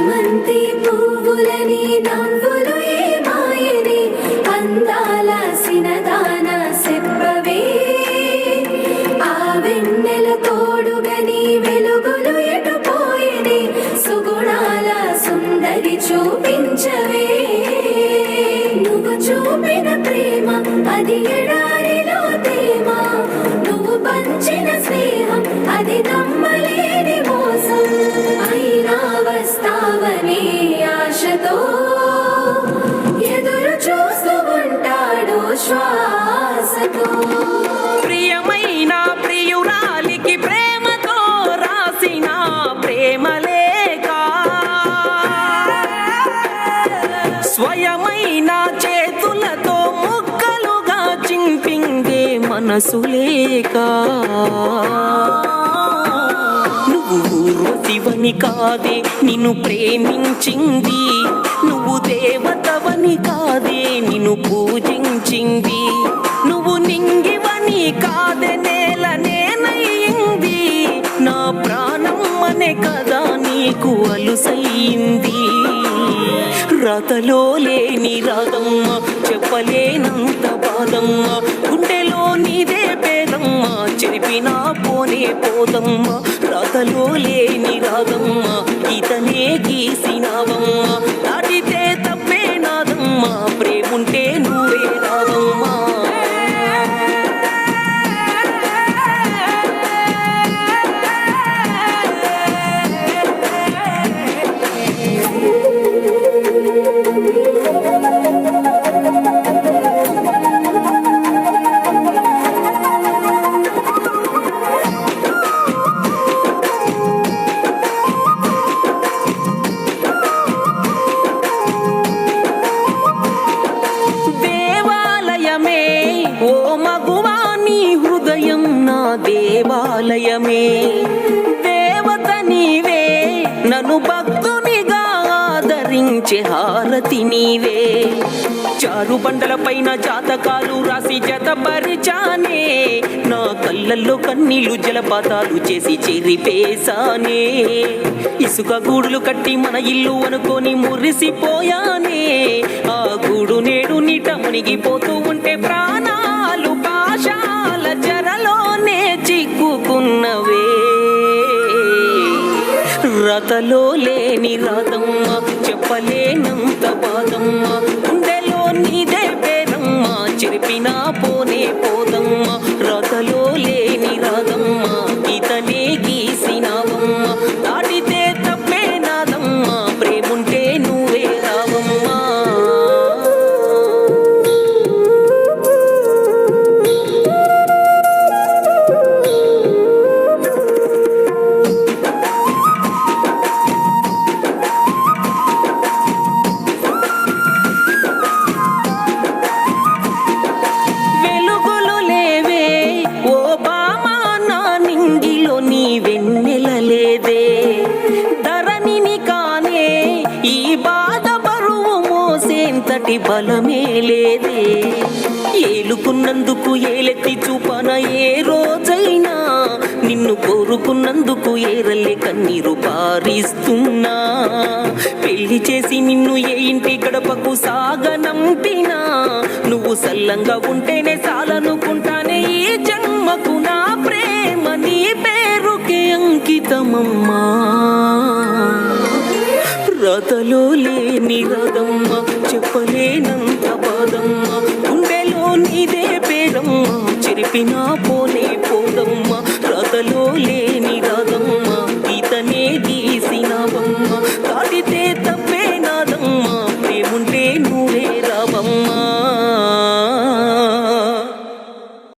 చేమంతి పువ్వులని నవ్వులు ఏమాయని అందాల సినదాన సెప్పవే ఆ వెన్నెల తోడుగని వెలుగులు ఎటుపోయని సుగుణాల సుందరి చూపించవే నువ్వు చూపిన ప్రేమ అది ఎడారిలో తేమ నువ్వు పంచిన స్నేహం అది నమ్మలేని మోసం అయినా వస్తావనే ఆశతో ఎదురు చూస్తూ ఉంటాడు శ్వాసతో ప్రియమైన ప్రియురాలికి ప్రేమతో రాసిన ప్రేమలేఖ స్వయమైన చేతులతో ముక్కలుగా చింపిందే మనసులేక నువ్వు శివని కాదే నిన్ను ప్రేమించింది నువ్వు దేవతవని కాదే నిన్ను పూజించింది నువ్వు నింగివని కాదే నేల నేనయ్యింది నా ప్రాణం అనే కదా నీకు అలుసయ్యింది రాతలో లేని రాగమ్మ చెప్పలేనంత బాధమ్మ గుండెలో నీదే పేదమ్మ చెరిపినా పోనే పోదమ్మ రాతలో లేని రాగమ్మ గీతనే గీసినావమ్మ దాటితే తప్పే నాదమ్మ ప్రేముంటే నువ్వే రావమ్మా ఓ మగువా నీ హృదయం నా దేవాలయమే దేవత నీవే నన్ను భక్తునిగా ఆదరించే హారతి నీవే చారు బండల పైన జాతకాలు రాసి జతపరిచానే నా కళ్ళల్లో కన్నీళ్లు జలపాతాలు చేసి చెరిపేశానే ఇసుక గూడులు కట్టి మన ఇల్లు అనుకొని మురిసిపోయానే ఆ గూడు నేడు నీట మునిగిపోతూ ఉంటే ప్రాణాలు పాశాల చెరలోనే చిక్కుకున్నవే రతలో లేని రాధమ్మ చెప్పలేనంత బాధమ్మ గుండెలో నీదే పేరమ్మ చెరిపినా పోనే పోదమ్మ రతలో లేని రాధమ్మ గీతనే గీసినావమ్మ దాటితే తప్పే నాదమ్మ ప్రేముంటే నువ్వే రావమ్మా బలమే లేదే ఏలుకున్నందుకు ఏలెత్తి చూపన ఏ రోజైనా నిన్ను కోరుకున్నందుకు ఏరల్లే కన్నీరు పారిస్తున్నా పెళ్లి చేసి నిన్ను ఏ ఇంటి గడపకు సాగనంపినా నువ్వు సల్లంగా ఉంటేనే చాలనుకుంటానే ఈ జన్మకు నా ప్రేమ నీ పేరుకే అంకితమమ్మా రతలో లేని రథం